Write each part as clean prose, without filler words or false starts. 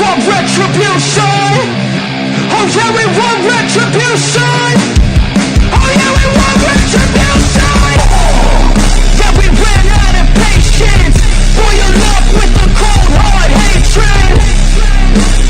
want retribution. Oh yeah, we want retribution. Oh yeah, we want retribution. Yeah, we ran out of patience. Boil up with the cold hard hatred.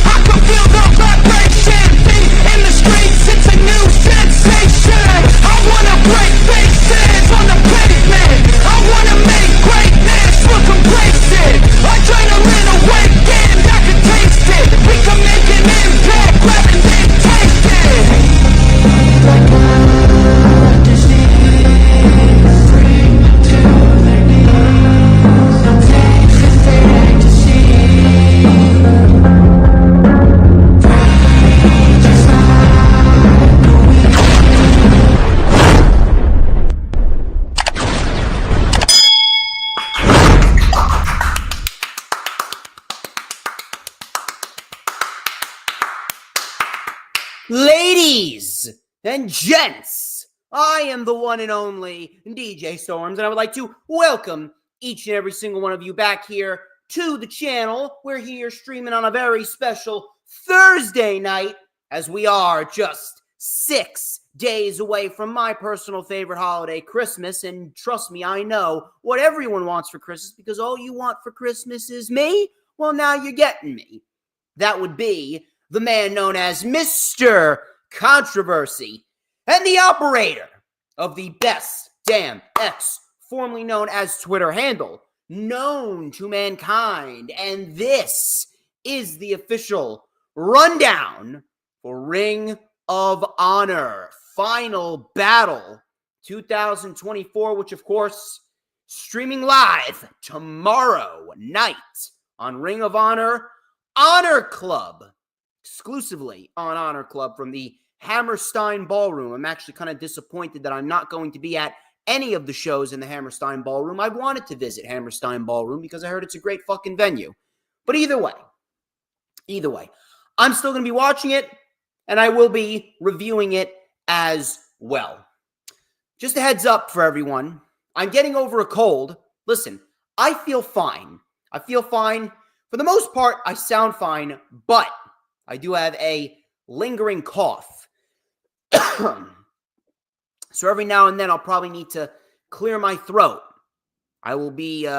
I can feel the vibration. Beat in the streets, it's a new sensation. I wanna break faces on the pavement. I wanna make greatness look complacent. Adrenaline awakened, I can taste it. We can make an impact, grab it and take it. Like a disease, bring them to their knees. Taste and fade to see. Just like the wind. Ladies and gents, I am the one and only DJ Storms, and I would like to welcome each and every single one of you back here to the channel. We're here streaming on a very special Thursday night, as we are just 6 days away from my personal favorite holiday, Christmas. And trust me, I know what everyone wants for Christmas, because all you want for Christmas is me. Well, now you're getting me. That would be the man known as Mr. Controversy and the operator of the Best Damn X, formerly known as Twitter handle, known to mankind. And this is the official rundown for Ring of Honor Final Battle 2024, which of course streaming live tomorrow night on Ring of Honor Honor Club. Exclusively on Honor Club from the Hammerstein Ballroom. I'm actually kind of disappointed that I'm not going to be at any of the shows in the Hammerstein Ballroom. I wanted to visit Hammerstein Ballroom because I heard it's a great fucking venue. But either way, I'm still going to be watching it, and I will be reviewing it as well. Just a heads up for everyone. I'm getting over a cold. Listen, I feel fine. For the most part, I sound fine, but I do have a lingering cough. So every now and then I'll probably need to clear my throat. I will be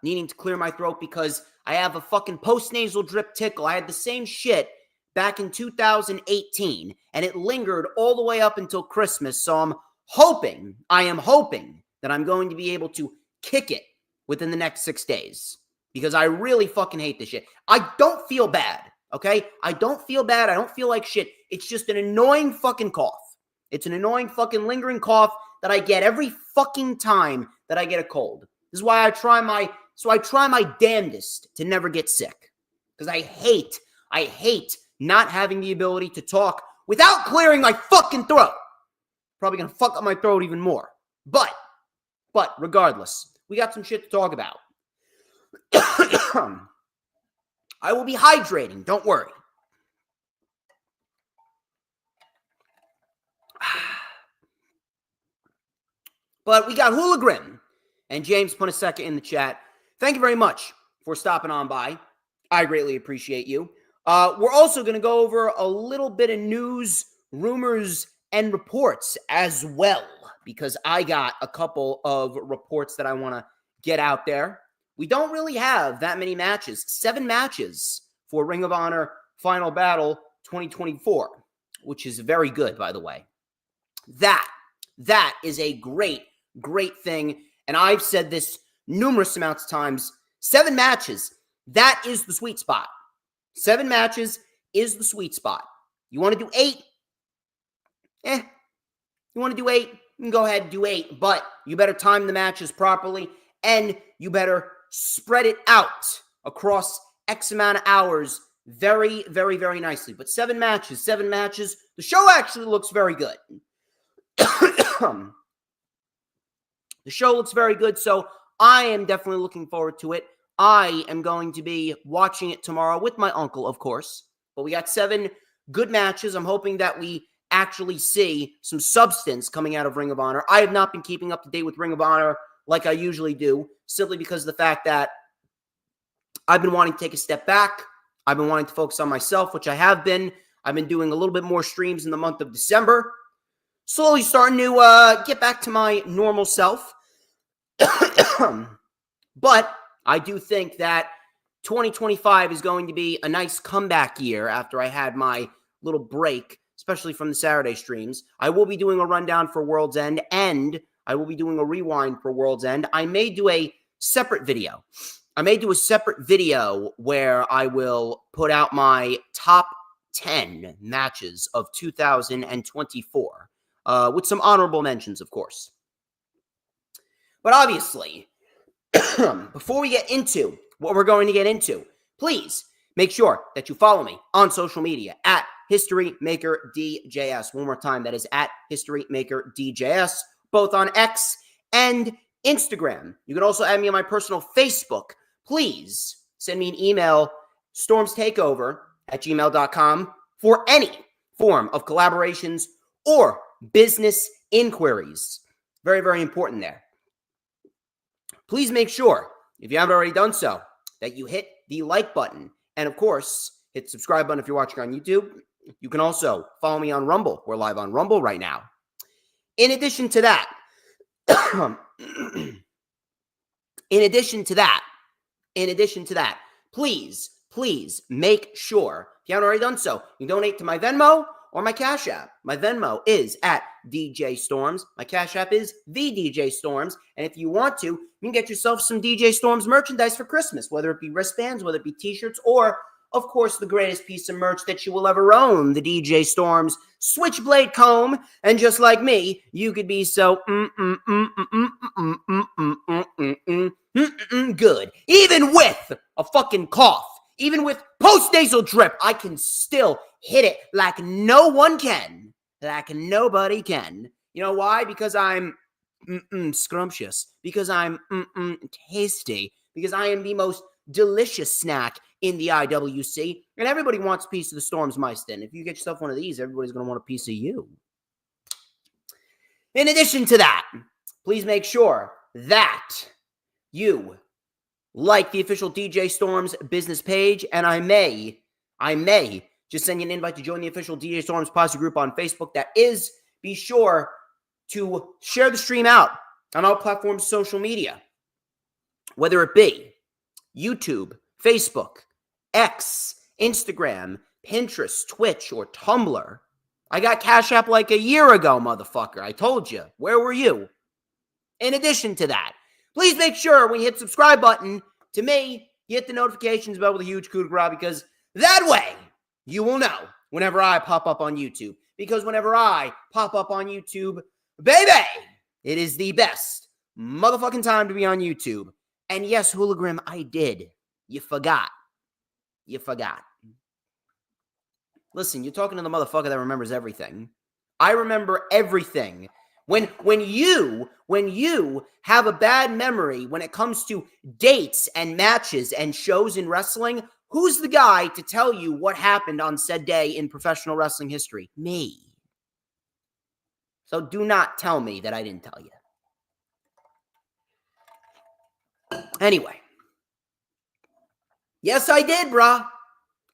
needing to clear my throat because I have a fucking post-nasal drip tickle. I had the same shit back in 2018, and it lingered all the way up until Christmas. So I am hoping that I'm going to be able to kick it within the next 6 days, because I really fucking hate this shit. I don't feel bad. Okay? I don't feel bad. I don't feel like shit. It's just an annoying fucking cough. It's an annoying fucking lingering cough that I get every fucking time that I get a cold. This is why I try my damnedest to never get sick. Because I hate not having the ability to talk without clearing my fucking throat. Probably gonna fuck up my throat even more. But regardless, we got some shit to talk about. I will be hydrating, don't worry. But we got Hooligan and James Punisecka in the chat. Thank you very much for stopping on by. I greatly appreciate you. We're also going to go over a little bit of news, rumors, and reports as well, because I got a couple of reports that I want to get out there. We don't really have that many matches. 7 matches for Ring of Honor Final Battle 2024, which is very good, by the way. That is a great thing. And I've said this numerous amounts of times. 7 matches, that is the sweet spot. 7 matches is the sweet spot. You want to do 8? You want to do 8? You can go ahead and do 8. But you better time the matches properly. And you better spread it out across X amount of hours very, very, very nicely. But 7 matches. The show actually looks very good. The show looks very good, so I am definitely looking forward to it. I am going to be watching it tomorrow with my uncle, of course. But we got 7 good matches. I'm hoping that we actually see some substance coming out of Ring of Honor. I have not been keeping up to date with Ring of Honor like I usually do, simply because of the fact that I've been wanting to take a step back. I've been wanting to focus on myself, which I have been. I've been doing a little bit more streams in the month of December. Slowly starting to get back to my normal self. But I do think that 2025 is going to be a nice comeback year after I had my little break, especially from the Saturday streams. I will be doing a rundown for World's End, and I will be doing a rewind for World's End. I may do a separate video. Where I will put out my top 10 matches of 2024, with some honorable mentions, of course. But obviously, before we get into what we're going to get into, please make sure that you follow me on social media at HistoryMakerDJS. One more time, that is at HistoryMakerDJS, both on X and Instagram. You can also add me on my personal Facebook. Please send me an email, StormsTakeOver@gmail.com, for any form of collaborations or business inquiries. Very, very important there. Please make sure, if you haven't already done so, that you hit the like button. And of course, hit the subscribe button if you're watching on YouTube. You can also follow me on Rumble. We're live on Rumble right now. In addition to that, please make sure, if you haven't already done so, you donate to my Venmo or my Cashapp. My Venmo is at DJ Storms. My Cashapp is the DJ Storms. And if you want to, you can get yourself some DJ Storms merchandise for Christmas, whether it be wristbands, whether it be t-shirts, or, of course, the greatest piece of merch that you will ever own, the DJ Storms Switchblade comb. And just like me, you could be so good. Even with a fucking cough, even with post-nasal drip, I can still hit it like no one can, like nobody can. You know why? Because I'm scrumptious, because I'm tasty, because I am the most delicious snack in the IWC, and everybody wants a piece of the Storms Meisten. If you get yourself one of these, everybody's going to want a piece of you. In addition to that, please make sure that you like the official DJ Storms business page, and I may just send you an invite to join the official DJ Storms Posse group on Facebook. That is, be sure to share the stream out on all platforms, social media, whether it be YouTube, Facebook, X, Instagram, Pinterest, Twitch, or Tumblr. I got Cashapp like a year ago, motherfucker. I told you. Where were you? In addition to that, please make sure when you hit the subscribe button, to me, you hit the notifications bell with a huge coup de grace, because that way you will know whenever I pop up on YouTube. Because whenever I pop up on YouTube, baby, it is the best motherfucking time to be on YouTube. And yes, Hooligram, I did. You forgot. Listen, you're talking to the motherfucker that remembers everything. I remember everything. When you have a bad memory when it comes to dates and matches and shows in wrestling, who's the guy to tell you what happened on said day in professional wrestling history? Me. So do not tell me that I didn't tell you. Anyway. Yes, I did, brah.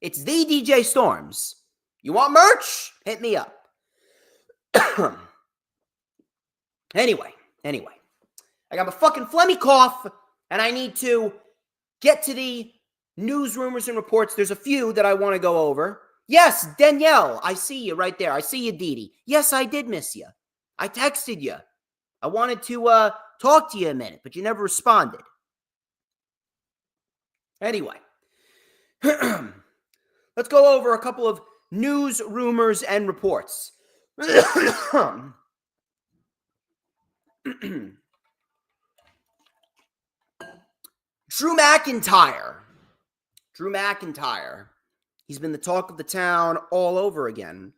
It's the DJ Storms. You want merch? Hit me up. Anyway. I got my fucking phlegmy cough, and I need to get to the news, rumors, and reports. There's a few that I want to go over. Yes, Danielle, I see you right there. I see you, Dee. Yes, I did miss you. I texted you. I wanted to talk to you a minute, but you never responded. Anyway. Let's go over a couple of news, rumors, and reports. Drew McIntyre. He's been the talk of the town all over again.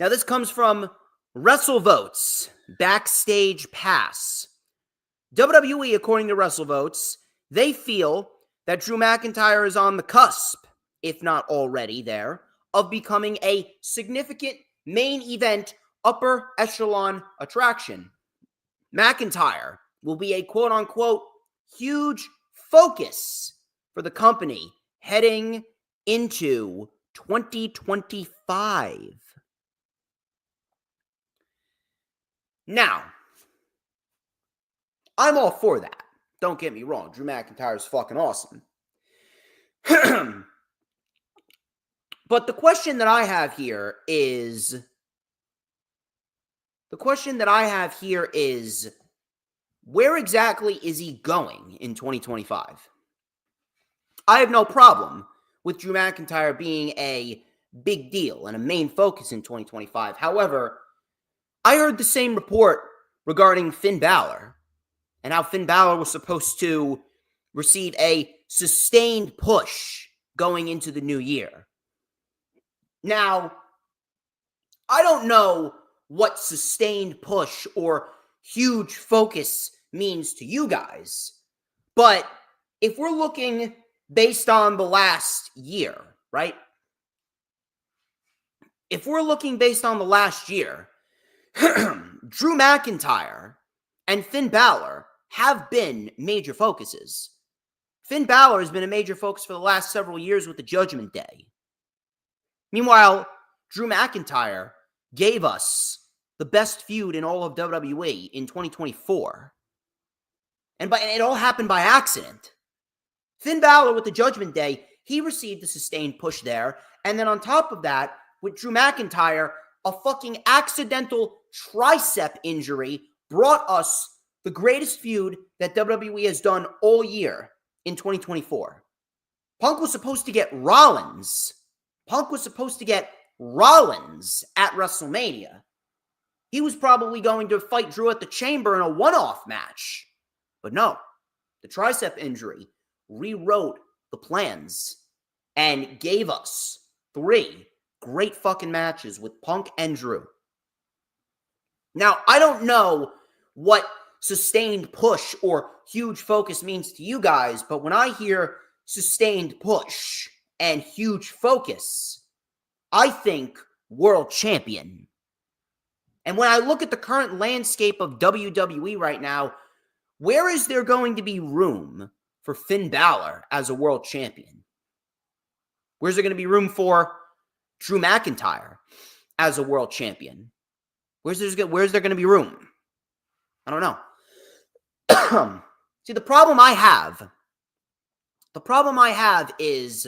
Now, this comes from WrestleVotes Backstage Pass. WWE, according to WrestleVotes, they feel that Drew McIntyre is on the cusp, if not already there, of becoming a significant main event upper echelon attraction. McIntyre will be a quote-unquote huge focus for the company heading into 2025. Now, I'm all for that. Don't get me wrong. Drew McIntyre is fucking awesome. But the question that I have here is, where exactly is he going in 2025? I have no problem with Drew McIntyre being a big deal and a main focus in 2025. However, I heard the same report regarding Finn Balor and how Finn Balor was supposed to receive a sustained push going into the new year. Now, I don't know what sustained push or huge focus means to you guys, but if we're looking based on the last year, right? If we're looking based on the last year, Drew McIntyre and Finn Balor have been major focuses. Finn Balor has been a major focus for the last several years with the Judgment Day. Meanwhile, Drew McIntyre gave us the best feud in all of WWE in 2024. And it all happened by accident. Finn Balor with the Judgment Day, he received a sustained push there. And then on top of that, with Drew McIntyre, a fucking accidental tricep injury brought us the greatest feud that WWE has done all year in 2024. Punk was supposed to get Rollins. Punk was supposed to get Rollins at WrestleMania. He was probably going to fight Drew at the Chamber in a one-off match. But no, the tricep injury rewrote the plans and gave us 3 great fucking matches with Punk and Drew. Now, I don't know what sustained push or huge focus means to you guys, but when I hear sustained push and huge focus, I think world champion. And when I look at the current landscape of WWE right now, where is there going to be room for Finn Balor as a world champion? Where's there going to be room for Drew McIntyre as a world champion? Where's there going to be room? I don't know. See, the problem I have is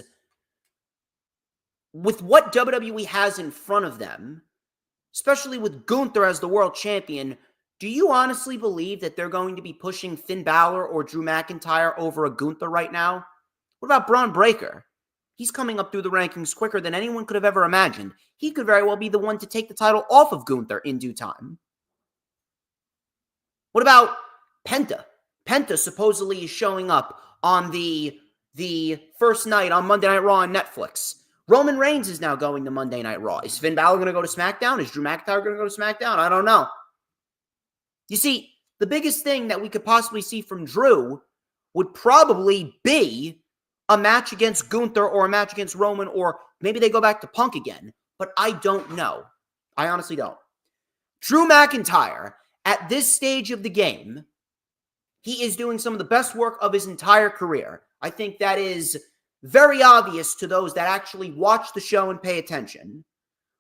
with what WWE has in front of them, especially with Gunther as the world champion, do you honestly believe that they're going to be pushing Finn Balor or Drew McIntyre over a Gunther right now? What about Braun Breaker? He's coming up through the rankings quicker than anyone could have ever imagined. He could very well be the one to take the title off of Gunther in due time. What about Penta? Penta supposedly is showing up on the first night on Monday Night Raw on Netflix. Roman Reigns is now going to Monday Night Raw. Is Finn Balor going to go to SmackDown? Is Drew McIntyre going to go to SmackDown? I don't know. You see, the biggest thing that we could possibly see from Drew would probably be a match against Gunther or a match against Roman, or maybe they go back to Punk again. But I don't know. I honestly don't. Drew McIntyre, at this stage of the game, he is doing some of the best work of his entire career. I think that is very obvious to those that actually watch the show and pay attention.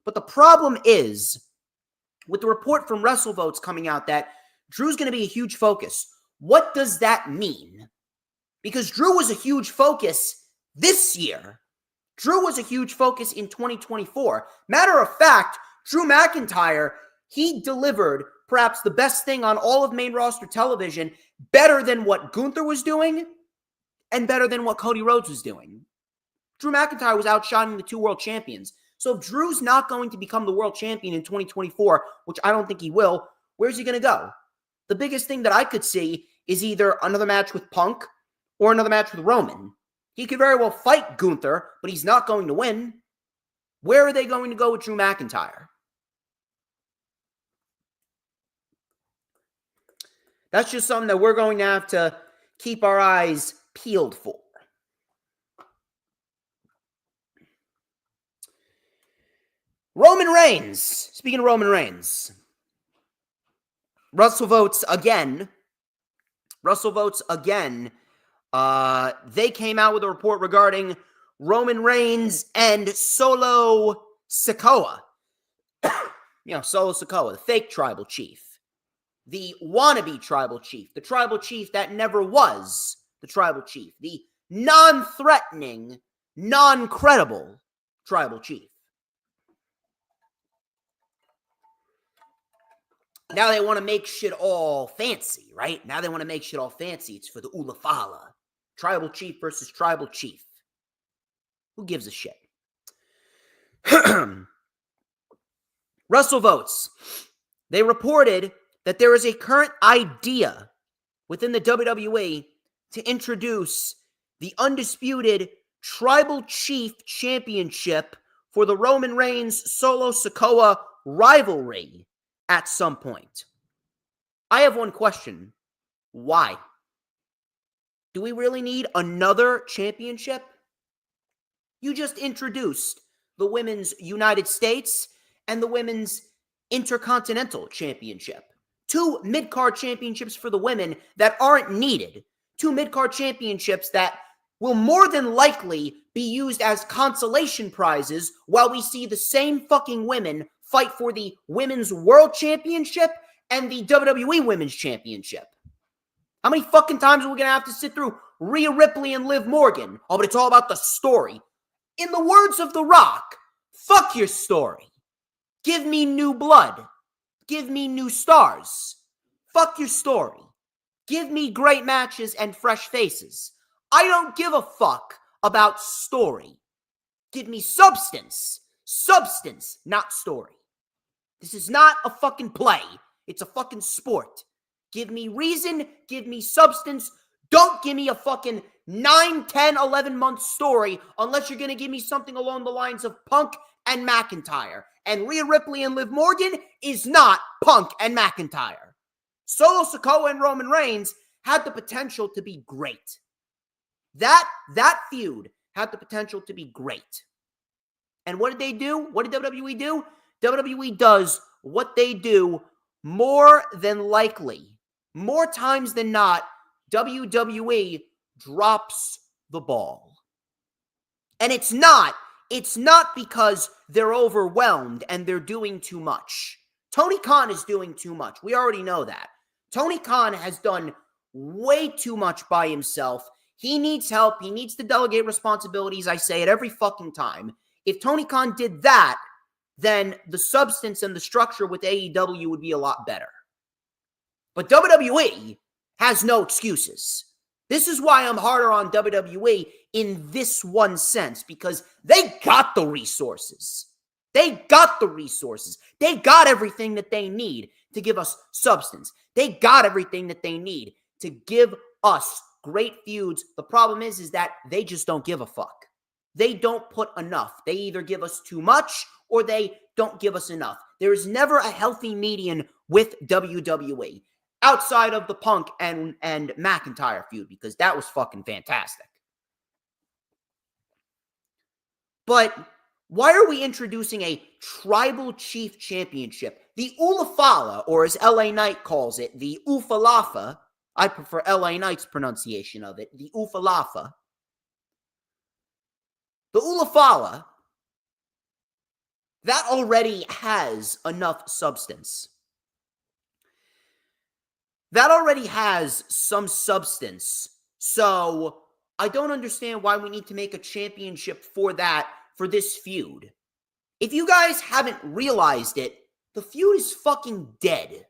But the problem is, with the report from WrestleVotes coming out that Drew's going to be a huge focus, what does that mean? Because Drew was a huge focus this year. Drew was a huge focus in 2024. Matter of fact, Drew McIntyre, he delivered perhaps the best thing on all of main roster television, better than what Gunther was doing and better than what Cody Rhodes was doing. Drew McIntyre was outshining the 2 world champions. So if Drew's not going to become the world champion in 2024, which I don't think he will, where's he going to go? The biggest thing that I could see is either another match with Punk or another match with Roman. He could very well fight Gunther, but he's not going to win. Where are they going to go with Drew McIntyre? That's just something that we're going to have to keep our eyes peeled for. Roman Reigns. Speaking of Roman Reigns, WrestleVotes again They came out with a report regarding Roman Reigns and Solo Sikoa. Solo Sikoa, the fake tribal chief. The wannabe tribal chief. The tribal chief that never was the tribal chief. The non-threatening, non-credible tribal chief. Now they want to make shit all fancy, right? Now they want to make shit all fancy. It's for the Ulafala. Tribal chief versus tribal chief. Who gives a shit? Russell Votes. They reported that there is a current idea within the WWE to introduce the undisputed Tribal Chief Championship for the Roman Reigns Solo Sikoa rivalry at some point. I have one question. Why? Do we really need another championship? You just introduced the Women's United States and the Women's Intercontinental Championship. 2 mid-card championships for the women that aren't needed. 2 mid-card championships that will more than likely be used as consolation prizes while we see the same fucking women fight for the Women's World Championship and the WWE Women's Championship. How many fucking times are we going to have to sit through Rhea Ripley and Liv Morgan? Oh, but it's all about the story. In the words of The Rock, fuck your story. Give me new blood. Give me new stars. Fuck your story. Give me great matches and fresh faces. I don't give a fuck about story. Give me substance. Substance, not story. This is not a fucking play. It's a fucking sport. Give me reason. Give me substance. Don't give me a fucking 9, 10, 11-month story unless you're going to give me something along the lines of Punk and McIntyre. And Rhea Ripley and Liv Morgan is not Punk and McIntyre. Solo Sikoa and Roman Reigns had the potential to be great. That feud had the potential to be great. And what did they do? What did WWE do? WWE does what they do more than likely. More times than not, WWE drops the ball. And it's not because they're overwhelmed and they're doing too much. Tony Khan is doing too much. We already know that. Tony Khan has done way too much by himself. He needs help. He needs to delegate responsibilities. I say it every fucking time. If Tony Khan did that, then the substance and the structure with AEW would be a lot better. But WWE has no excuses. This is why I'm harder on WWE in this one sense, because they got the resources. They got the resources. They got everything that they need to give us substance. They got everything that they need to give us great feuds. The problem is that they just don't give a fuck. They don't put enough. They either give us too much or they don't give us enough. There is never a healthy median with WWE. Outside of the Punk and McIntyre feud, because that was fucking fantastic. But why are we introducing a Tribal Chief Championship? The Ulafala, or as LA Knight calls it, the Ufalafa. I prefer LA Knight's pronunciation of it, the Ufalafa. The Ulafala, that already has enough substance. That already has some substance. So I don't understand why we need to make a championship for that, for this feud. If you guys haven't realized it, the feud is fucking dead.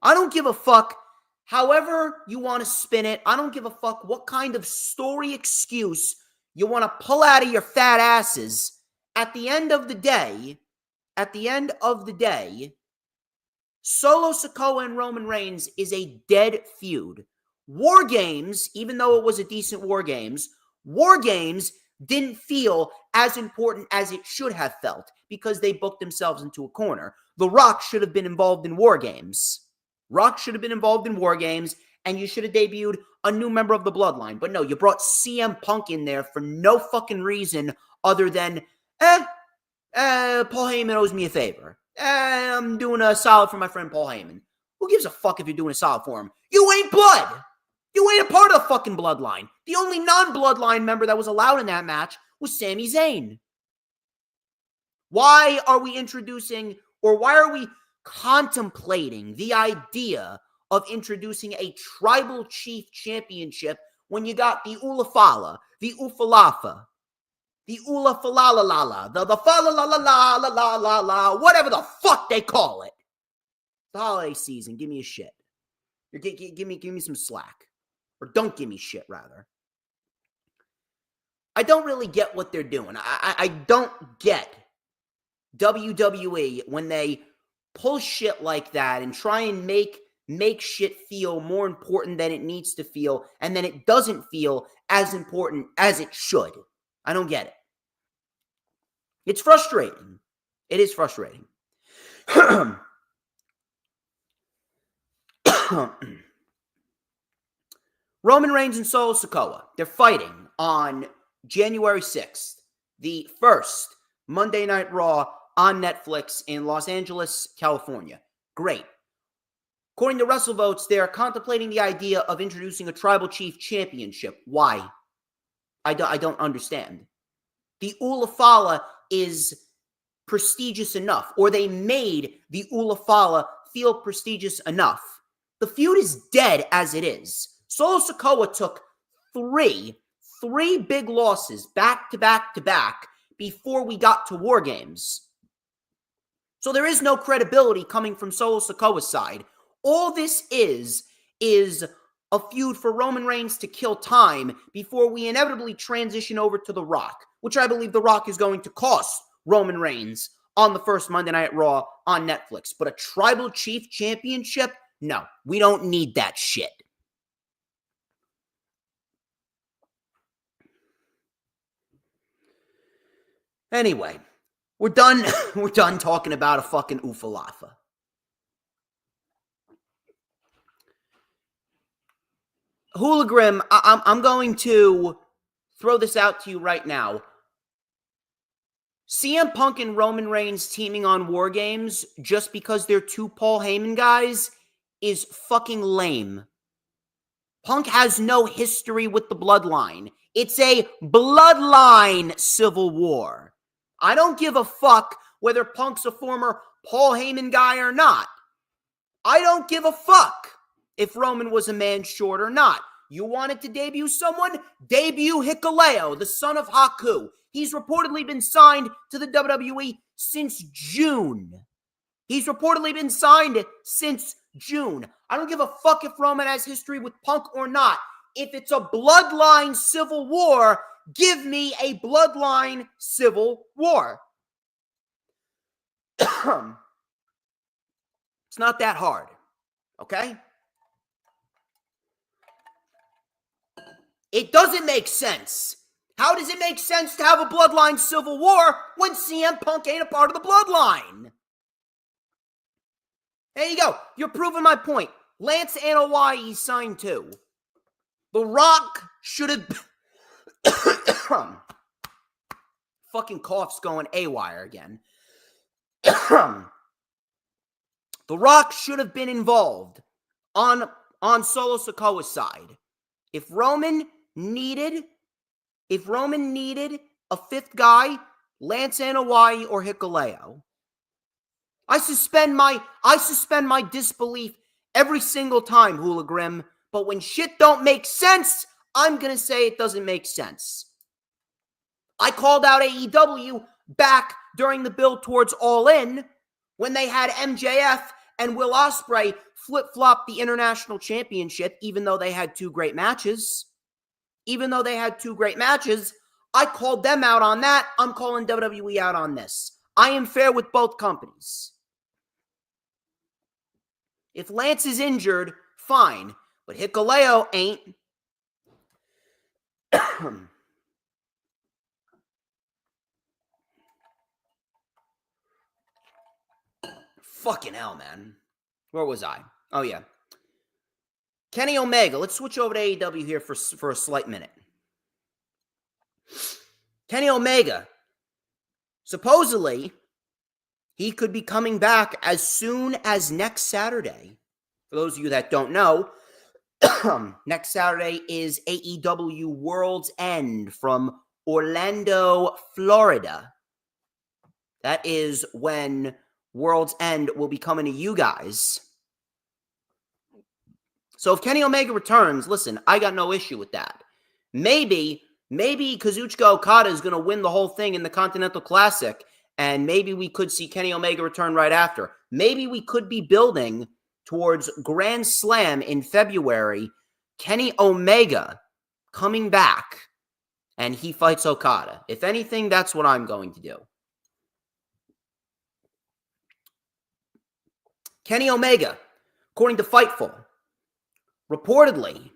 I don't give a fuck however you want to spin it. I don't give a fuck what kind of story excuse you want to pull out of your fat asses. At the end of the day, Solo Sikoa and Roman Reigns is a dead feud. War Games, even though it was a decent War Games didn't feel as important as it should have felt because they booked themselves into a corner. The Rock should have been involved in War Games. And you should have debuted a new member of the Bloodline. But no, you brought CM Punk in there for no fucking reason other than, Paul Heyman owes me a favor. I'm doing a solid for my friend Paul Heyman. Who gives a fuck if you're doing a solid for him? You ain't blood. You ain't a part of the fucking bloodline. The only non-bloodline member that was allowed in that match was Sami Zayn. Why are we introducing, or why are we contemplating the idea of introducing a tribal chief championship when you got the Ulafala, the Ufalafa, the Ulafalalala, the fa-la-la-la-la-la-la-la, whatever the fuck they call it? The holiday season, give me a shit. Give me some slack. Or don't give me shit, rather. I don't really get what they're doing. I don't get WWE when they pull shit like that and try and make shit feel more important than it needs to feel, and then it doesn't feel as important as it should. I don't get it. It's frustrating. It is frustrating. Roman Reigns and Solo Sikoa, they're fighting on January 6th, the first Monday Night Raw on Netflix in Los Angeles, California. Great. According to WrestleVotes, they're contemplating the idea of introducing a Tribal Chief Championship. Why? I don't understand. The Ulafala is prestigious enough, or they made the Ulafala feel prestigious enough. The feud is dead as it is. Solo Sikoa took three big losses back to back to back before we got to War Games. So there is no credibility coming from Solo Sikoa's side. All this is a feud for Roman Reigns to kill time before we inevitably transition over to The Rock, which I believe The Rock is going to cost Roman Reigns on the first Monday Night Raw on Netflix. But a Tribal Chief Championship? No, we don't need that shit. Anyway, we're done talking about a fucking Ufalafa. Hooligram, I'm going to throw this out to you right now. CM Punk and Roman Reigns teaming on War Games just because they're two Paul Heyman guys is fucking lame. Punk has no history with the bloodline. It's a bloodline civil war. I don't give a fuck whether Punk's a former Paul Heyman guy or not. I don't give a fuck if Roman was a man short or not. You wanted to debut someone? Debut Hikuleo, the son of Haku. He's reportedly been signed to the WWE since June. I don't give a fuck if Roman has history with Punk or not. If it's a bloodline civil war, give me a bloodline civil war. It's not that hard, okay? It doesn't make sense. How does it make sense to have a bloodline civil war when CM Punk ain't a part of the bloodline? There you go. You're proving my point. Lance Anoa'i signed too. The Rock should have... Fucking cough's going AWire again. The Rock should have been involved on Solo Sikoa's side. If Roman needed a fifth guy, Lance Anoa'i or Hikuleo. I suspend my disbelief every single time, Hooligram, but when shit don't make sense, I'm going to say it doesn't make sense. I called out AEW back during the build towards All In when they had MJF and Will Ospreay flip-flop the International Championship, even though they had two great matches. I called them out on that. I'm calling WWE out on this. I am fair with both companies. If Lance is injured, fine. But Hikuleo ain't. Fucking hell, man. Where was I? Oh, yeah. Kenny Omega. Let's switch over to AEW here for a slight minute. Kenny Omega. Supposedly, he could be coming back as soon as next Saturday. For those of you that don't know, Next Saturday is AEW World's End from Orlando, Florida. That is when World's End will be coming to you guys. So if Kenny Omega returns, listen, I got no issue with that. Maybe Kazuchika Okada is going to win the whole thing in the Continental Classic, and maybe we could see Kenny Omega return right after. Maybe we could be building towards Grand Slam in February, Kenny Omega coming back, and he fights Okada. If anything, that's what I'm going to do. Kenny Omega, according to Fightful, reportedly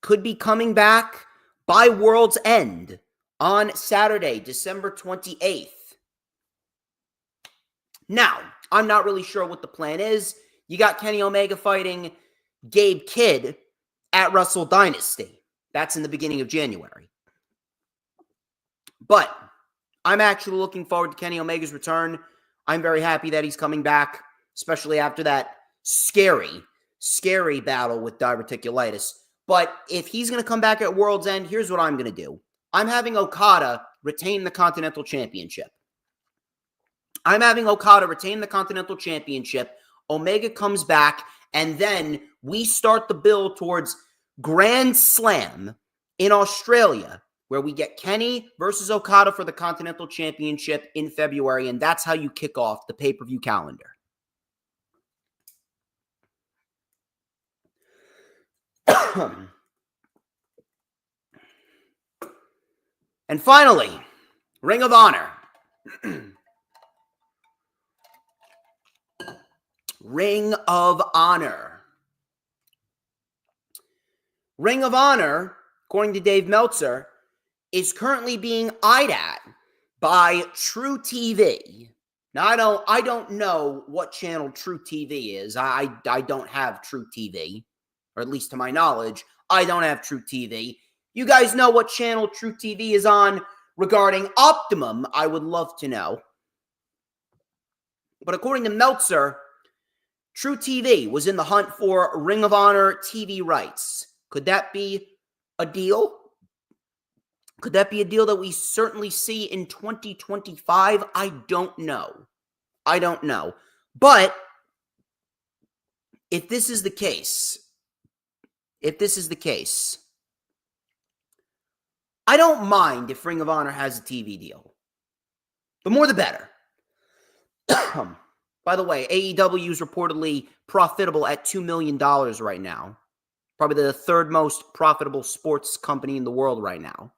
could be coming back by World's End on Saturday, December 28th. Now, I'm not really sure what the plan is. You got Kenny Omega fighting Gabe Kidd at Wrestle Dynasty. That's in the beginning of January. But I'm actually looking forward to Kenny Omega's return. I'm very happy that he's coming back, especially after that scary battle with diverticulitis. But if he's going to come back at World's End, here's what I'm going to do. I'm having Okada retain the Continental Championship. Omega comes back, and then we start the build towards Grand Slam in Australia, where we get Kenny versus Okada for the Continental Championship in February, and that's how you kick off the pay-per-view calendar. And finally, Ring of Honor. Ring of Honor. Ring of Honor, according to Dave Meltzer, is currently being eyed at by True TV. Now, I don't know what channel True TV is. I don't have True TV, or at least to my knowledge, I don't have True TV. You guys know what channel True TV is on regarding Optimum? I would love to know. But according to Meltzer, True TV was in the hunt for Ring of Honor TV rights. Could that be a deal? Could that be a deal that we certainly see in 2025? I don't know. But if this is the case, I don't mind if Ring of Honor has a TV deal. The more the better. By the way, AEW is reportedly profitable at $2 million right now. Probably the third most profitable sports company in the world right now.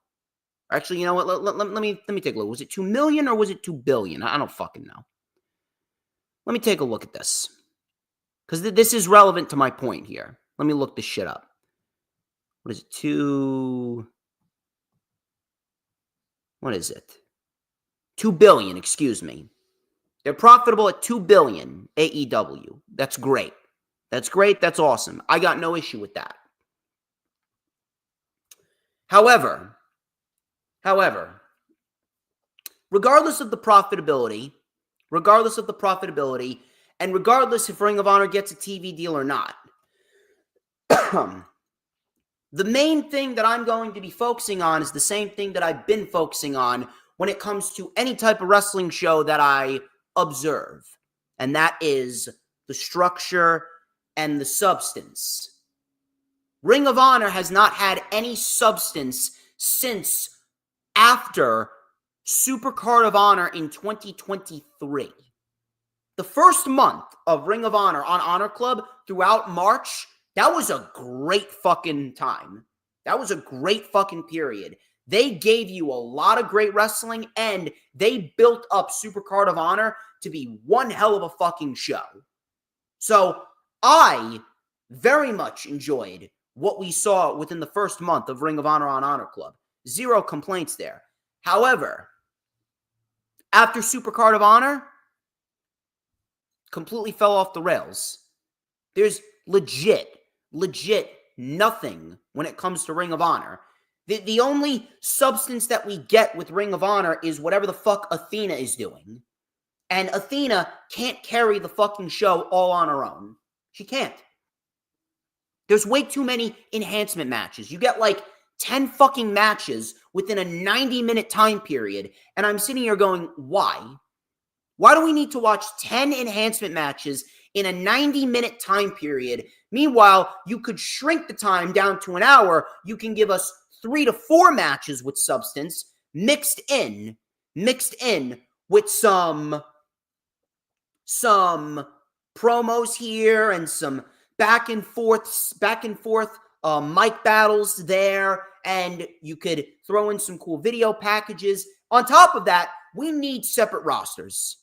Actually, you know what? Let me take a look. Was it 2 million or was it 2 billion? I don't fucking know. Let me take a look at this. Because this is relevant to my point here. Let me look this shit up. What is it? What is it? 2 billion, excuse me. They're profitable at 2 billion, AEW. That's great. That's awesome. I got no issue with that. However, regardless of the profitability, and regardless if Ring of Honor gets a TV deal or not, the main thing that I'm going to be focusing on is the same thing that I've been focusing on when it comes to any type of wrestling show that I observe, and that is the structure and the substance. Ring of Honor has not had any substance since after Supercard of Honor in 2023. The first month of Ring of Honor on Honor Club throughout March, that was a great fucking time. That was a great fucking period. They gave you a lot of great wrestling, and they built up Supercard of Honor to be one hell of a fucking show. So I very much enjoyed what we saw within the first month of Ring of Honor on Honor Club. Zero complaints there. However, after Supercard of Honor, completely fell off the rails. There's legit nothing when it comes to Ring of Honor. The only substance that we get with Ring of Honor is whatever the fuck Athena is doing. And Athena can't carry the fucking show all on her own. She can't. There's way too many enhancement matches. You get like 10 fucking matches within a 90-minute time period. And I'm sitting here going, why? Why do we need to watch 10 enhancement matches in a 90-minute time period? Meanwhile, you could shrink the time down to an hour. You can give us 3 to 4 matches with substance mixed in with some promos here and some back and forth mic battles there, and you could throw in some cool video packages. On top of that, we need separate rosters.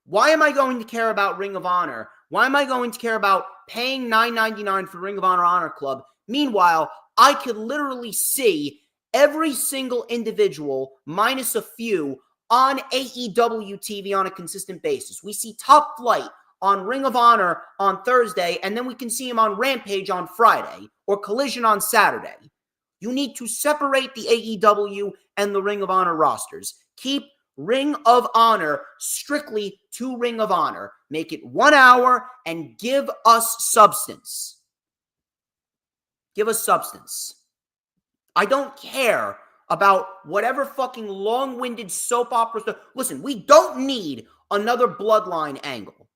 Why am I going to care about Ring of Honor? Why am I going to care about paying $9.99 for Ring of Honor Club? Meanwhile, I could literally see every single individual, minus a few, on AEW TV on a consistent basis. We see Top Flight on Ring of Honor on Thursday, and then we can see him on Rampage on Friday, or Collision on Saturday. You need to separate the AEW and the Ring of Honor rosters. Keep Ring of Honor strictly to Ring of Honor. Make it 1 hour and give us substance. Give us substance. I don't care about whatever fucking long-winded soap opera stuff. Listen, we don't need another Bloodline angle.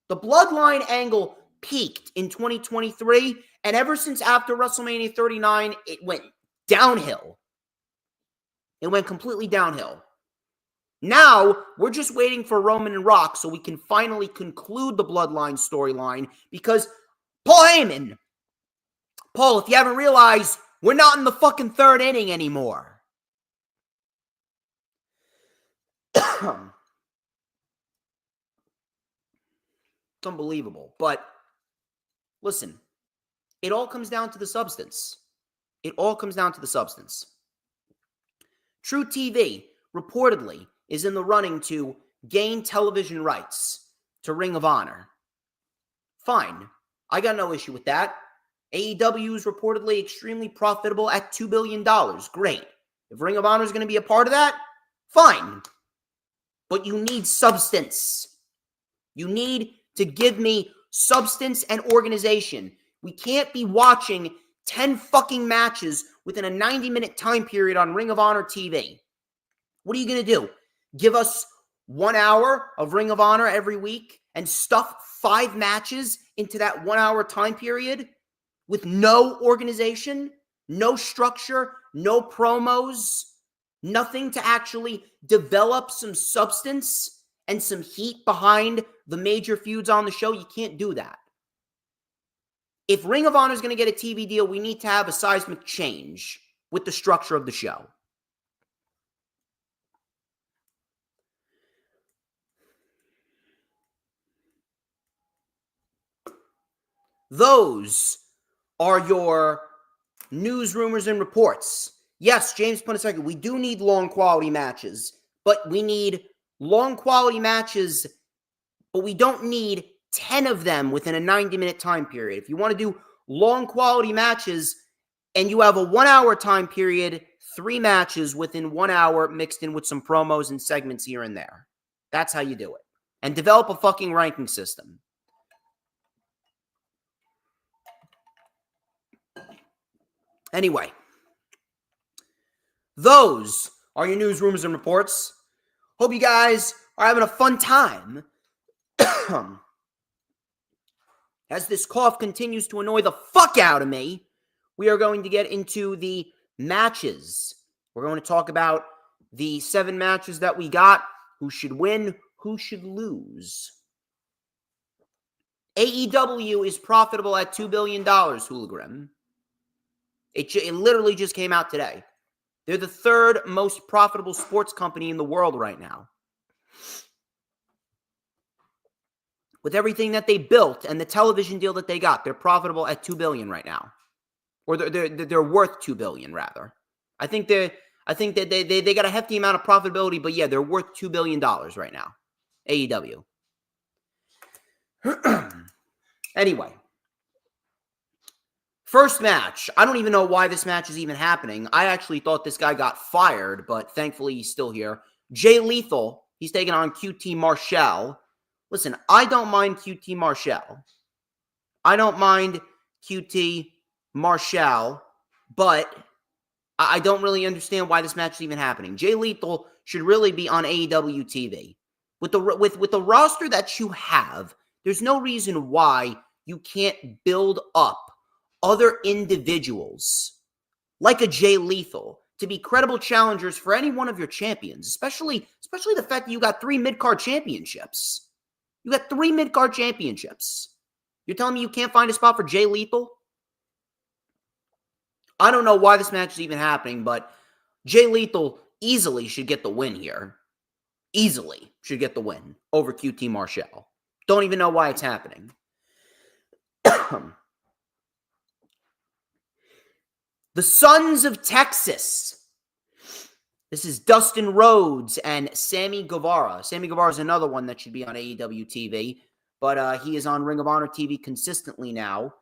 The Bloodline angle peaked in 2023, and ever since after WrestleMania 39, it went downhill. It went completely downhill. Now, we're just waiting for Roman and Rock so we can finally conclude the Bloodline storyline, because Paul Heyman, Paul, if you haven't realized, we're not in the fucking third inning anymore. It's unbelievable. But listen, it all comes down to the substance. True TV reportedly is in the running to gain television rights to Ring of Honor. Fine. I got no issue with that. AEW is reportedly extremely profitable at $2 billion. Great. If Ring of Honor is going to be a part of that, fine. But you need substance. You need to give me substance and organization. We can't be watching 10 fucking matches within a 90-minute time period on Ring of Honor TV. What are you going to do? Give us 1 hour of Ring of Honor every week and stuff 5 matches into that 1 hour time period with no organization, no structure, no promos, nothing to actually develop some substance and some heat behind the major feuds on the show? You can't do that. If Ring of Honor is going to get a TV deal, we need to have a seismic change with the structure of the show. Those are your news, rumors, and reports. Yes, James Punisecki, we do need long quality matches, but we need long quality matches, but we don't need 10 of them within a 90-minute time period. If you want to do long quality matches and you have a 1 hour time period, 3 matches within 1 hour mixed in with some promos and segments here and there. That's how you do it. And develop a fucking ranking system. Anyway, those are your news, rumors, and reports. Hope you guys are having a fun time. As this cough continues to annoy the fuck out of me, we are going to get into the matches. We're going to talk about the 7 matches that we got, who should win, who should lose. AEW is profitable at $2 billion, Hooligram. It literally just came out today. They're the 3rd most profitable sports company in the world right now. With everything that they built and the television deal that they got, they're profitable at $2 billion right now. Or they're worth $2 billion, rather. I think that they got a hefty amount of profitability, but yeah, they're worth $2 billion right now. AEW. Anyway. First match. I don't even know why this match is even happening. I actually thought this guy got fired, but thankfully he's still here. Jay Lethal. He's taking on QT Marshall. Listen, I don't mind QT Marshall. I don't mind QT Marshall, but I don't really understand why this match is even happening. Jay Lethal should really be on AEW TV. With the roster that you have, there's no reason why you can't build up other individuals like a Jay Lethal to be credible challengers for any one of your champions, especially the fact that you got 3 mid-card championships. You got 3 mid-card championships. You're telling me you can't find a spot for Jay Lethal? I don't know why this match is even happening, but Jay Lethal easily should get the win here. Easily should get the win over QT Marshall. Don't even know why it's happening. The Sons of Texas. This is Dustin Rhodes and Sammy Guevara. Sammy Guevara is another one that should be on AEW TV, but he is on Ring of Honor TV consistently now.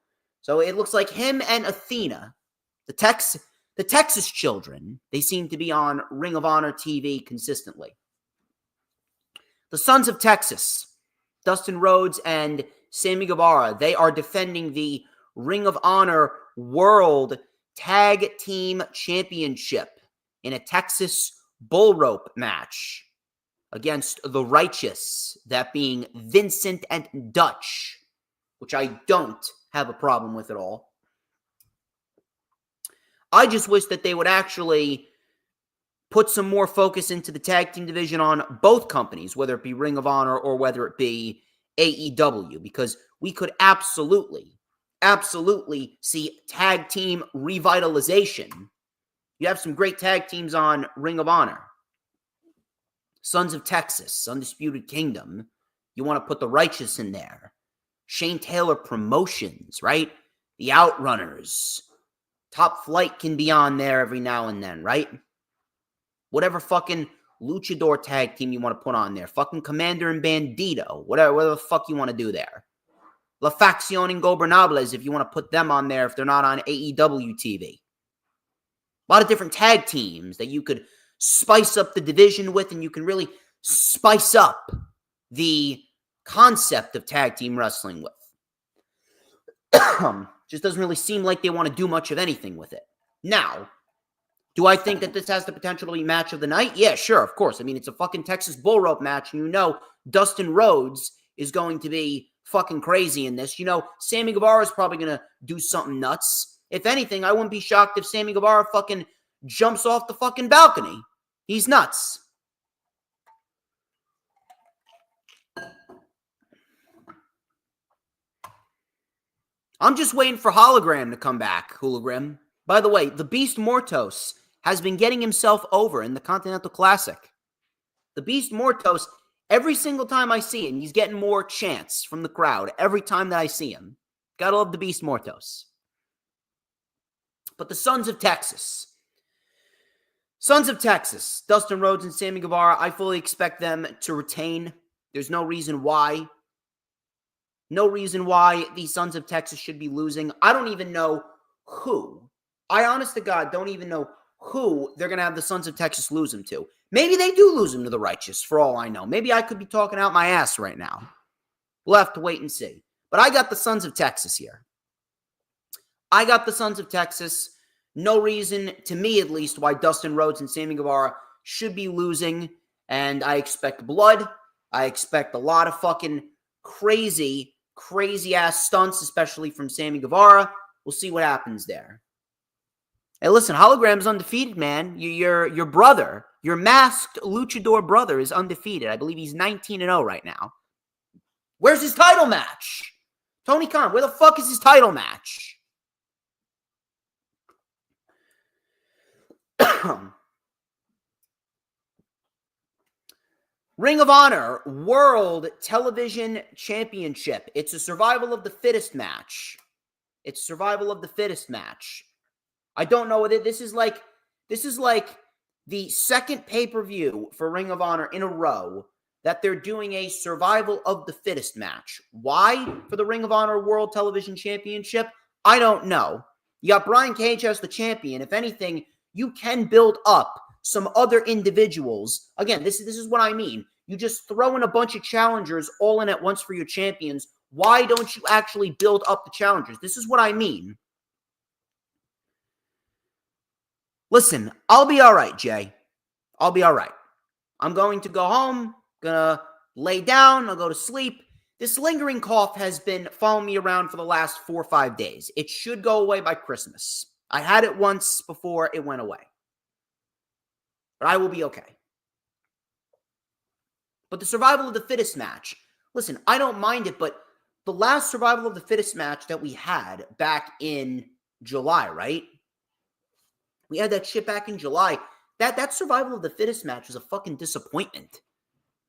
So it looks like him and Athena, the Texas children, they seem to be on Ring of Honor TV consistently. The Sons of Texas, Dustin Rhodes and Sammy Guevara, they are defending the Ring of Honor World Tag Team Championship in a Texas bull rope match against the Righteous, that being Vincent and Dutch, which I don't have a problem with at all. I just wish that they would actually put some more focus into the tag team division on both companies, whether it be Ring of Honor or whether it be AEW, because we could absolutely see tag team revitalization. You have some great tag teams on Ring of Honor. Sons of Texas, Undisputed Kingdom. You want to put the Righteous in there. Shane Taylor Promotions, right? The Outrunners. Top Flight can be on there every now and then, right? Whatever fucking luchador tag team you want to put on there. Fucking Commander and Bandito. Whatever the fuck you want to do there. La Facción Ingobernables, if you want to put them on there if they're not on AEW TV. A lot of different tag teams that you could spice up the division with, and you can really spice up the concept of tag team wrestling with. Just doesn't really seem like they want to do much of anything with it. Now, do I think that this has the potential to be match of the night? Yeah, sure, of course. I mean, it's a fucking Texas bull rope match, and you know Dustin Rhodes is going to be fucking crazy in this. You know, Sammy Guevara is probably going to do something nuts. If anything, I wouldn't be shocked if Sammy Guevara fucking jumps off the fucking balcony. He's nuts. I'm just waiting for Hologram to come back, Hologram. By the way, the Beast Mortos has been getting himself over in the Continental Classic. The Beast Mortos, every single time I see him, he's getting more chants from the crowd every time that I see him. Gotta love the Beast Mortos. But the Sons of Texas. Sons of Texas, Dustin Rhodes and Sammy Guevara, I fully expect them to retain. There's no reason why. No reason why the Sons of Texas should be losing. I don't even know who. I, honest to God, don't even know who they're going to have the Sons of Texas lose them to. Maybe they do lose them to the Righteous, for all I know. Maybe I could be talking out my ass right now. We'll have to wait and see. But I got the Sons of Texas here. I got the Sons of Texas. No reason, to me at least, why Dustin Rhodes and Sammy Guevara should be losing. And I expect blood. I expect a lot of fucking crazy ass stunts, especially from Sammy Guevara. We'll see what happens there. Hey, listen, Hologram's undefeated, man. Your brother, your masked luchador brother is undefeated. I believe he's 19-0 right now. Where's his title match? Tony Khan, where the fuck is his title match? Ring of Honor World Television Championship. It's a survival of the fittest match. It's survival of the fittest match. I don't know what it. This is like the second pay-per-view for Ring of Honor in a row that they're doing a survival of the fittest match. Why for the Ring of Honor World Television Championship? I don't know. You got Brian Cage as the champion. If anything, you can build up some other individuals. Again, this is what I mean. You just throw in a bunch of challengers all in at once for your champions, Why don't you actually build up the challengers? This is what I mean. Listen, I'll be all right, Jay. I'll be all right. I'm going to go home, gonna lay down, I'll go to sleep. This lingering cough has been following me around for the last 4 or 5 days. It should go away by Christmas. I had it once before it went away. But I will be okay. But the survival of the fittest match, listen, I don't mind it, but the last survival of the fittest match that we had back in July, right? We had that shit back in July. That survival of the fittest match was a fucking disappointment. It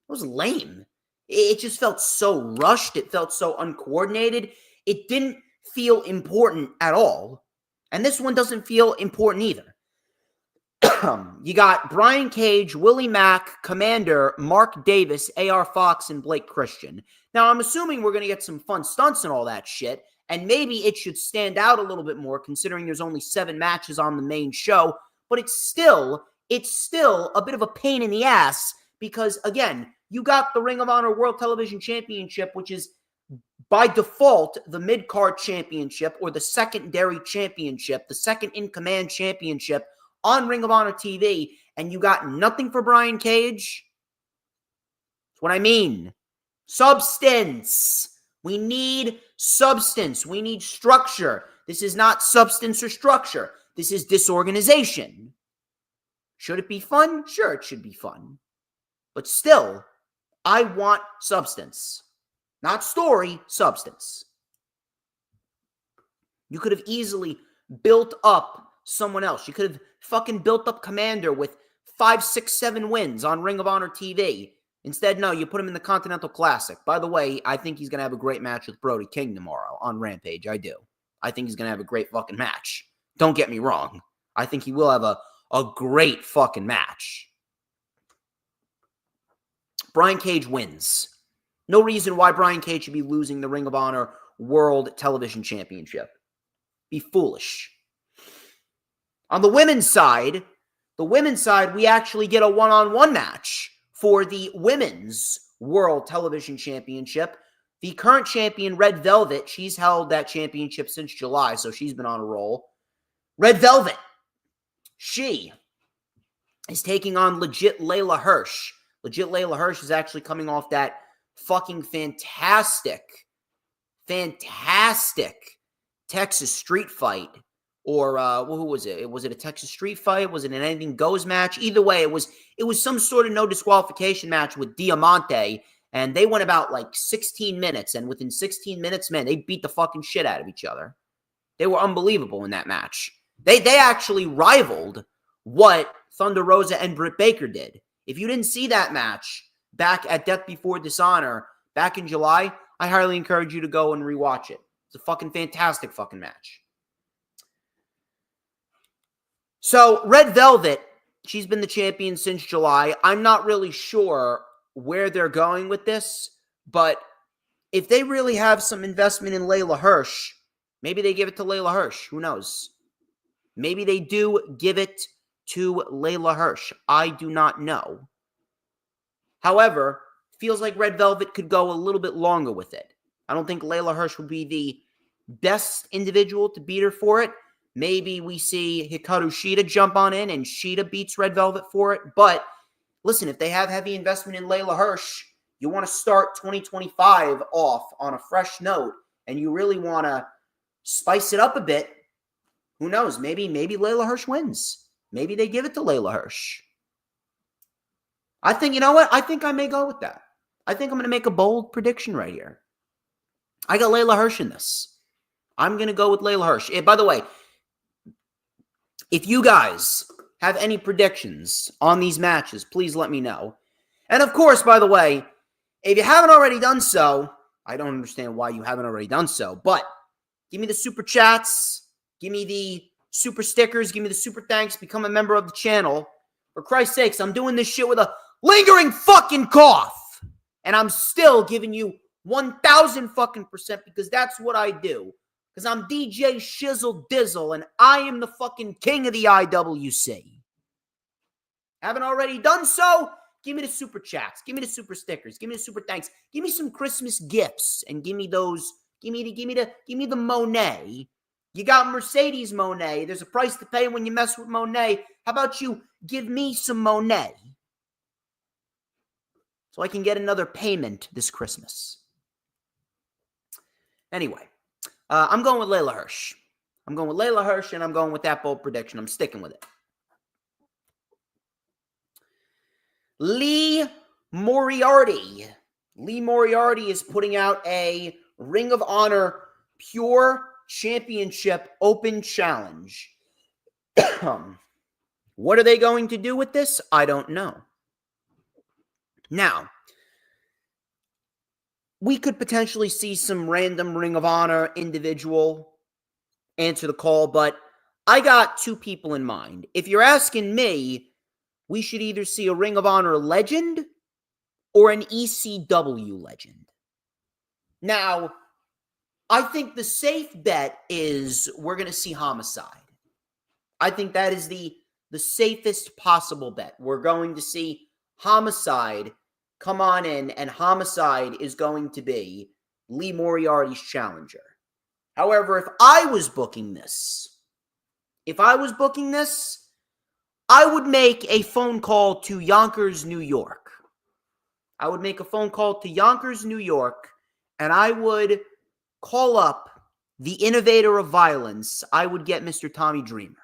was lame. It just felt so rushed. It felt so uncoordinated. It didn't feel important at all. And this one doesn't feel important either. You got Brian Cage, Willie Mack, Commander, Mark Davis, AR Fox, and Blake Christian. Now, I'm assuming we're going to get some fun stunts and all that shit. And maybe it should stand out a little bit more considering there's only 7 matches on the main show. But it's still a bit of a pain in the ass because, again, you got the Ring of Honor World Television Championship, which is by default the mid-card championship or the secondary championship, the second-in-command championship on Ring of Honor TV, and you got nothing for Brian Cage. That's what I mean. Substance. We need substance. We need structure. This is not substance or structure. This is disorganization. Should it be fun? Sure, it should be fun. But still, I want substance. Not story, substance. You could have easily built up someone else. You could have fucking built up Commander with 5, 6, 7 wins on Ring of Honor TV. Instead, no, you put him in the Continental Classic. By the way, I think he's going to have a great match with Brody King tomorrow on Rampage. I do. I think he's going to have a great fucking match. Don't get me wrong. I think he will have a great fucking match. Brian Cage wins. No reason why Brian Cage should be losing the Ring of Honor World Television Championship. Be foolish. On the women's side, we actually get a one-on-one match for the Women's World Television Championship. The current champion, Red Velvet, she's held that championship since July, so she's been on a roll. Red Velvet, she is taking on Legit Layla Hirsch. Legit Layla Hirsch is actually coming off that fucking fantastic Texas street fight. Or who was it? Was it a Texas street fight? Was it an anything goes match? Either way, it was some sort of no disqualification match with Diamante. And they went about like 16 minutes. And within 16 minutes, man, they beat the fucking shit out of each other. They were unbelievable in that match. They actually rivaled what Thunder Rosa and Britt Baker did. If you didn't see that match back at Death Before Dishonor back in July, I highly encourage you to go and rewatch it. It's a fucking fantastic fucking match. So, Red Velvet, she's been the champion since July. I'm not really sure where they're going with this, but if they really have some investment in Layla Hirsch, maybe they give it to Layla Hirsch. Who knows? Maybe they do give it to Layla Hirsch. I do not know. However, feels like Red Velvet could go a little bit longer with it. I don't think Layla Hirsch would be the best individual to beat her for it. Maybe we see Hikaru Shida jump on in and Shida beats Red Velvet for it. But listen, if they have heavy investment in Layla Hirsch, you want to start 2025 off on a fresh note, and you really want to spice it up a bit. Who knows? Maybe Layla Hirsch wins. Maybe they give it to Layla Hirsch. I think, you know what? I think I may go with that. I think I'm going to make a bold prediction right here. I got Layla Hirsch in this. I'm going to go with Layla Hirsch. By the way, if you guys have any predictions on these matches, please let me know. And of course, by the way, if you haven't already done so, I don't understand why you haven't already done so, but give me the super chats, give me the super stickers, give me the super thanks, become a member of the channel. For Christ's sakes, I'm doing this shit with a lingering fucking cough. And I'm still giving you 1,000 fucking % because that's what I do. Because I'm DJ Shizzle Dizzle and I am the fucking king of the IWC. Haven't already done so? Give me the super chats. Give me the super stickers. Give me the super thanks. Give me some Christmas gifts and give me those. Give me the Monet. You got Mercedes Monet. There's a price to pay when you mess with Monet. How about you give me some Monet so I can get another payment this Christmas? Anyway, I'm going with Layla Hirsch. I'm going with Layla Hirsch, and I'm going with that bold prediction. I'm sticking with it. Lee Moriarty. Lee Moriarty is putting out a Ring of Honor Pure Championship Open Challenge. What are they going to do with this? I don't know. Now, we could potentially see some random Ring of Honor individual answer the call, but I got two people in mind. If you're asking me, we should either see a Ring of Honor legend or an ECW legend. Now, I think the safe bet is we're going to see Homicide. I think that is the safest possible bet. We're going to see Homicide come on in, and Homicide is going to be Lee Moriarty's challenger. However, if I was booking this, I would make a phone call to Yonkers, New York. I would make a phone call to Yonkers, New York, and I would call up the innovator of violence. I would get Mr. Tommy Dreamer.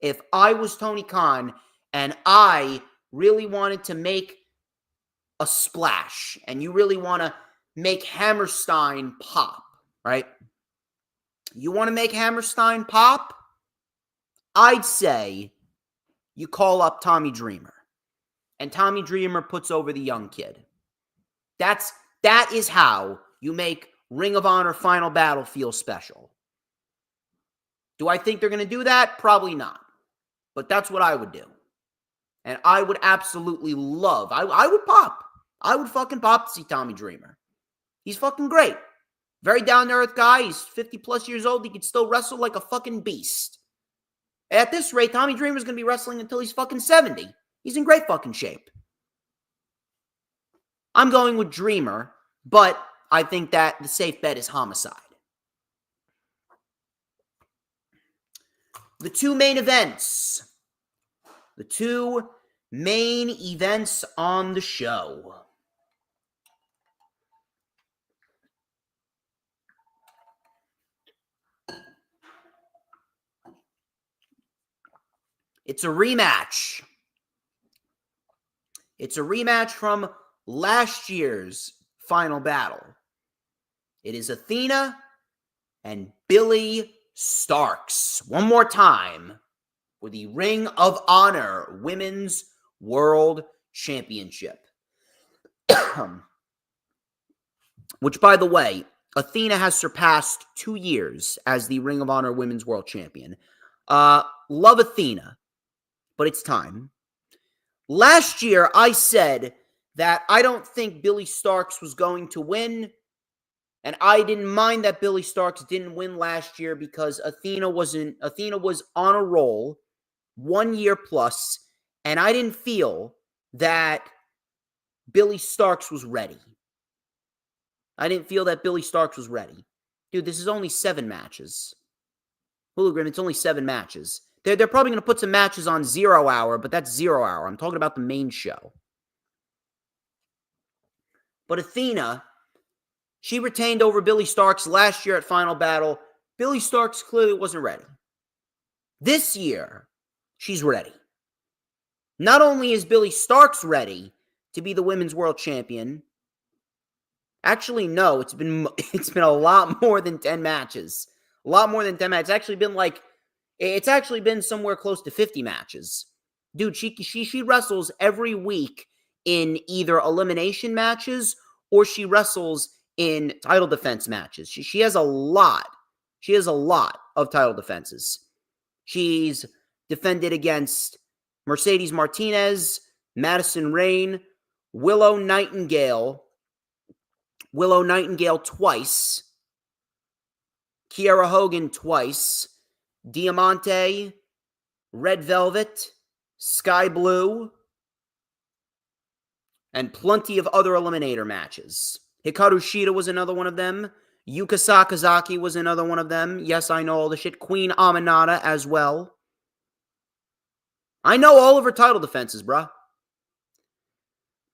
If I was Tony Khan and I really wanted to make a splash and you really want to make Hammerstein pop, right? You want to make Hammerstein pop? I'd say you call up Tommy Dreamer. And Tommy Dreamer puts over the young kid. That is how you make Ring of Honor Final Battle feel special. Do I think they're going to do that? Probably not. But that's what I would do. And I would absolutely love, I would pop. I would fucking pop to see Tommy Dreamer. He's fucking great. Very down-to-earth guy. He's 50 plus years old. He could still wrestle like a fucking beast. At this rate, Tommy Dreamer's going to be wrestling until he's fucking 70. He's in great fucking shape. I'm going with Dreamer, but I think that the safe bet is Homicide. The two main events. The two main events on the show. It's a rematch. It's a rematch from last year's Final Battle. It is Athena and Billie Starks. One more time for the Ring of Honor Women's World Championship. Which, by the way, Athena has surpassed 2 years as the Ring of Honor Women's World Champion. Love Athena, but it's time. Last year, I said that I don't think Billie Starks was going to win, and I didn't mind that Billie Starks didn't win last year because Athena was on a roll 1 year plus, and I didn't feel that Billie Starks was ready. Dude, this is only 7 matches. Hologram, it's only 7 matches. They're probably going to put some matches on 0 Hour, but that's 0 Hour. I'm talking about the main show. But Athena, she retained over Billie Starks last year at Final Battle. Billie Starks clearly wasn't ready. This year, she's ready. Not only is Billie Starks ready to be the Women's World Champion. Actually, no, it's been a lot more than 10 matches. A lot more than 10 matches. It's actually been somewhere close to 50 matches. Dude, she wrestles every week in either elimination matches or she wrestles in title defense matches. She has a lot. She has a lot of title defenses. She's defended against Mercedes Martinez, Madison Rayne, Willow Nightingale twice, Kiera Hogan twice, Diamante, Red Velvet, Sky Blue, and plenty of other eliminator matches. Hikaru Shida was another one of them. Yuka Sakazaki was another one of them. Yes, I know all the shit. Queen Aminata as well. I know all of her title defenses, bruh.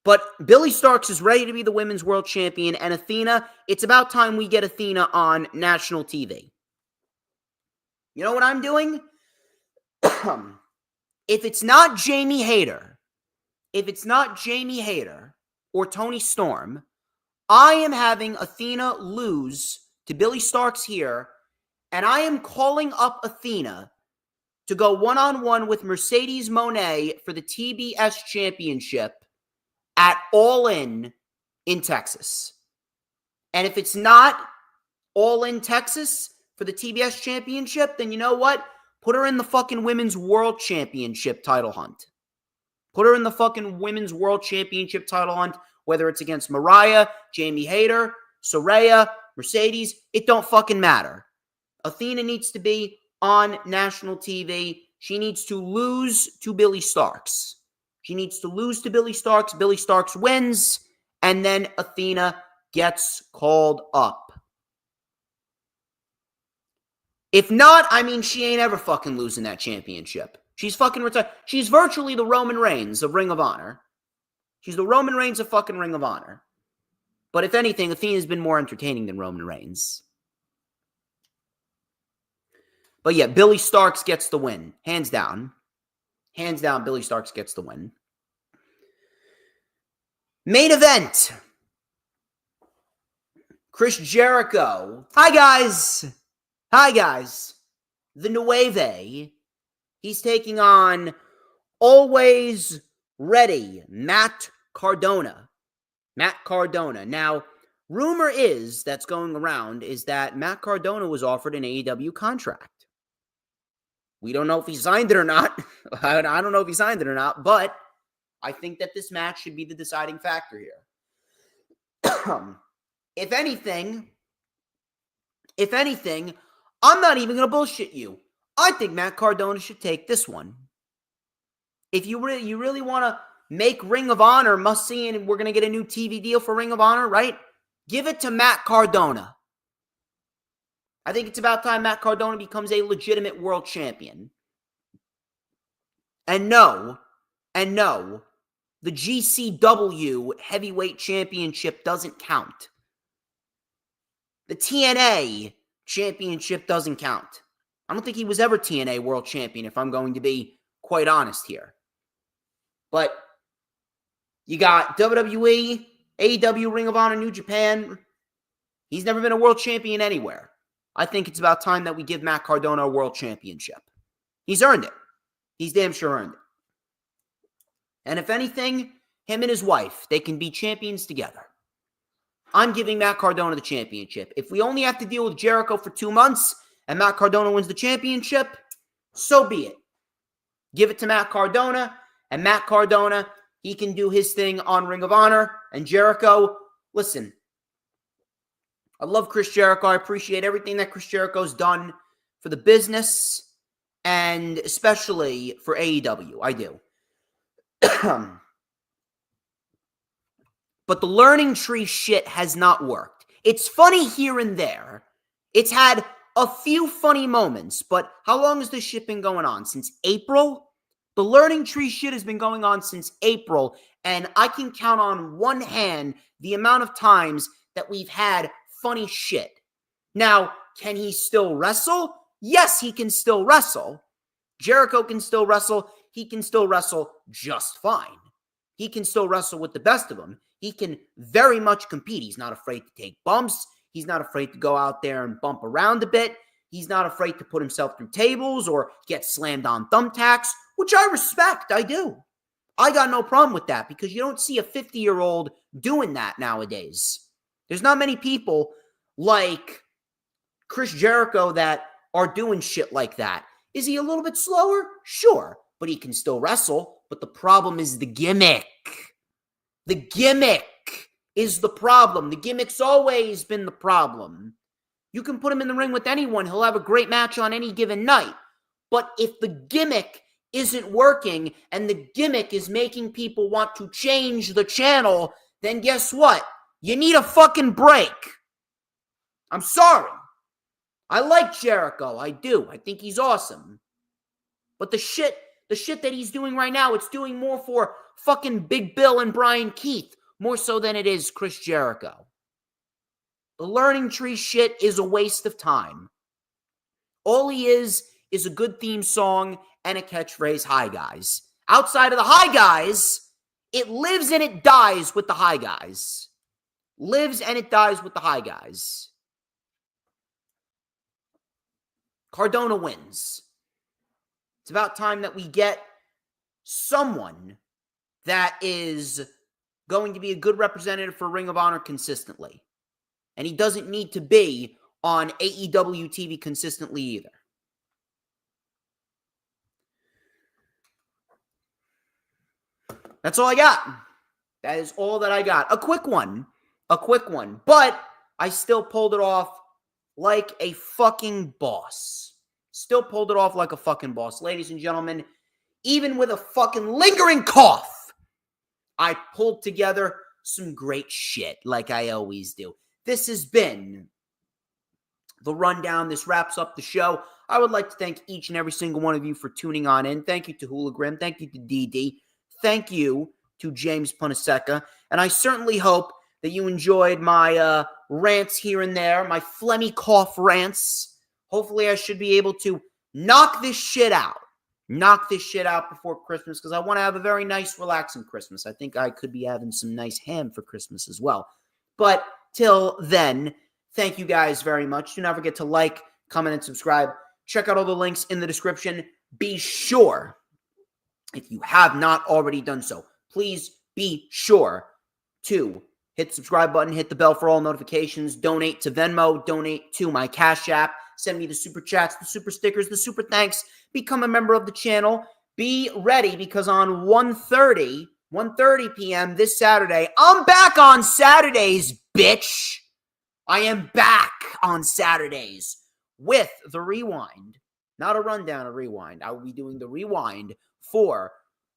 But Billie Starks is ready to be the women's world champion, and Athena, it's about time we get Athena on national TV. You know what I'm doing? If it's not Jamie Hayter, or Toni Storm, I am having Athena lose to Billie Starks here, and I am calling up Athena to go one-on-one with Mercedes Moné for the TBS Championship at All In Texas. And if it's not All In Texas for the TBS Championship, then you know what? Put her in the fucking Women's World Championship title hunt. Put her in the fucking Women's World Championship title hunt, whether it's against Mariah, Jamie Hayter, Saraya, Mercedes, it don't fucking matter. Athena needs to be on national TV. She needs to lose to Billie Starks. Billie Starks wins, and then Athena gets called up. If not, I mean, she ain't ever fucking losing that championship. She's fucking retired. She's virtually the Roman Reigns of Ring of Honor. She's the Roman Reigns of fucking Ring of Honor. But if anything, Athena's been more entertaining than Roman Reigns. But yeah, Billie Starks gets the win. Hands down. Hands down, Billie Starks gets the win. Main event. Chris Jericho. Hi, guys. The Nueve. He's taking on always ready Matt Cardona. Now, rumor is that's going around is that Matt Cardona was offered an AEW contract. We don't know if he signed it or not. I don't know if he signed it or not, but I think that this match should be the deciding factor here. If anything, I'm not even going to bullshit you. I think Matt Cardona should take this one. If you really want to make Ring of Honor must-see and we're going to get a new TV deal for Ring of Honor, right? Give it to Matt Cardona. I think it's about time Matt Cardona becomes a legitimate world champion. And no, the GCW Heavyweight Championship doesn't count. The TNA Championship doesn't count. I don't think he was ever TNA World Champion, if I'm going to be quite honest here. But you got WWE, AEW, Ring of Honor, New Japan. He's never been a world champion anywhere. I think it's about time that we give Matt Cardona a world championship. He's earned it. He's damn sure earned it. And if anything, him and his wife, they can be champions together. I'm giving Matt Cardona the championship. If we only have to deal with Jericho for 2 months and Matt Cardona wins the championship, so be it. Give it to Matt Cardona, and Matt Cardona, he can do his thing on Ring of Honor. And Jericho, listen, I love Chris Jericho. I appreciate everything that Chris Jericho's done for the business and especially for AEW. I do. But the learning tree shit has not worked. It's funny here and there. It's had a few funny moments, but how long has this shit been going on? Since April? The learning tree shit has been going on since April, and I can count on one hand the amount of times that we've had funny shit. Now, can he still wrestle? Yes, he can still wrestle. Jericho can still wrestle. He can still wrestle just fine. He can still wrestle with the best of them. He can very much compete. He's not afraid to take bumps. He's not afraid to go out there and bump around a bit. He's not afraid to put himself through tables or get slammed on thumbtacks, which I respect. I do. I got no problem with that because you don't see a 50-year-old doing that nowadays. There's not many people like Chris Jericho that are doing shit like that. Is he a little bit slower? Sure, but he can still wrestle. But the problem is the gimmick. The gimmick is the problem. The gimmick's always been the problem. You can put him in the ring with anyone. He'll have a great match on any given night. But if the gimmick isn't working and the gimmick is making people want to change the channel, then guess what? You need a fucking break. I'm sorry. I like Jericho. I do. I think he's awesome. But the shit that he's doing right now, it's doing more for fucking Big Bill and Brian Keith, more so than it is Chris Jericho. The learning tree shit is a waste of time. All he is a good theme song and a catchphrase, hi guys. Outside of the hi guys, it lives and it dies with the hi guys. Lives and it dies with the hi guys. Cardona wins. It's about time that we get someone that is going to be a good representative for Ring of Honor consistently. And he doesn't need to be on AEW TV consistently either. That's all I got. That is all that I got. A quick one. But I still pulled it off like a fucking boss. Still pulled it off like a fucking boss. Ladies and gentlemen, even with a fucking lingering cough, I pulled together some great shit like I always do. This has been the rundown. This wraps up the show. I would like to thank each and every single one of you for tuning on in. Thank you to Hula Grim. Thank you to DD. Thank you to James Punaseca. And I certainly hope that you enjoyed my rants here and there, my phlegmy cough rants. Hopefully I should be able to knock this shit out. Knock this shit out before Christmas because I want to have a very nice, relaxing Christmas. I think I could be having some nice ham for Christmas as well. But till then, thank you guys very much. Do not forget to like, comment, and subscribe. Check out all the links in the description. Be sure, if you have not already done so, please be sure to hit the subscribe button, hit the bell for all notifications, donate to Venmo, donate to my Cashapp, send me the super chats, the super stickers, the super thanks, become a member of the channel. Be ready because on 1:30 p.m. this Saturday, I'm back on Saturdays, bitch. I am back on Saturdays with the rewind. Not a rundown, a rewind. I will be doing the rewind for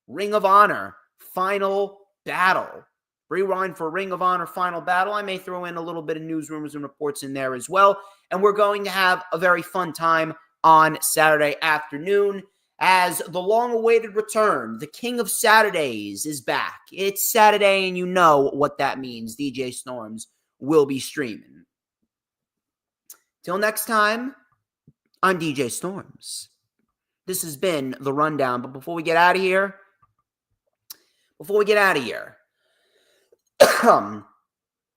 Ring of Honor Final Battle. Rewind for Ring of Honor Final Battle. I may throw in a little bit of news, rumors, and reports in there as well. And we're going to have a very fun time on Saturday afternoon as the long-awaited return, the King of Saturdays, is back. It's Saturday, and you know what that means. DJ Storms will be streaming. Till next time, I'm DJ Storms. This has been The Rundown. But before we get out of here,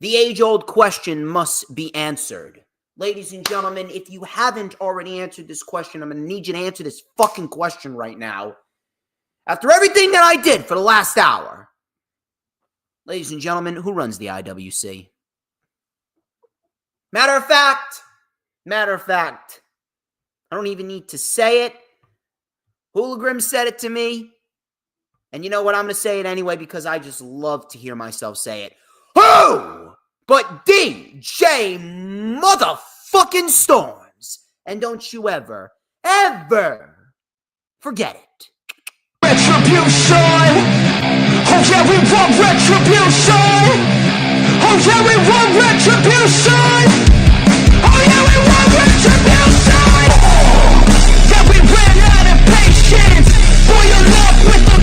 the age-old question must be answered. Ladies and gentlemen, if you haven't already answered this question, I'm going to need you to answer this fucking question right now. After everything that I did for the last hour, ladies and gentlemen, who runs the IWC? Matter of fact, I don't even need to say it. Hula Grim said it to me. And you know what? I'm going to say it anyway because I just love to hear myself say it. Who but DJ motherfucking Storms? And don't you ever forget it. Retribution! Oh yeah, we want retribution! Oh yeah, we want retribution! Oh yeah, we want retribution! Yeah, we ran out of patience for your love with the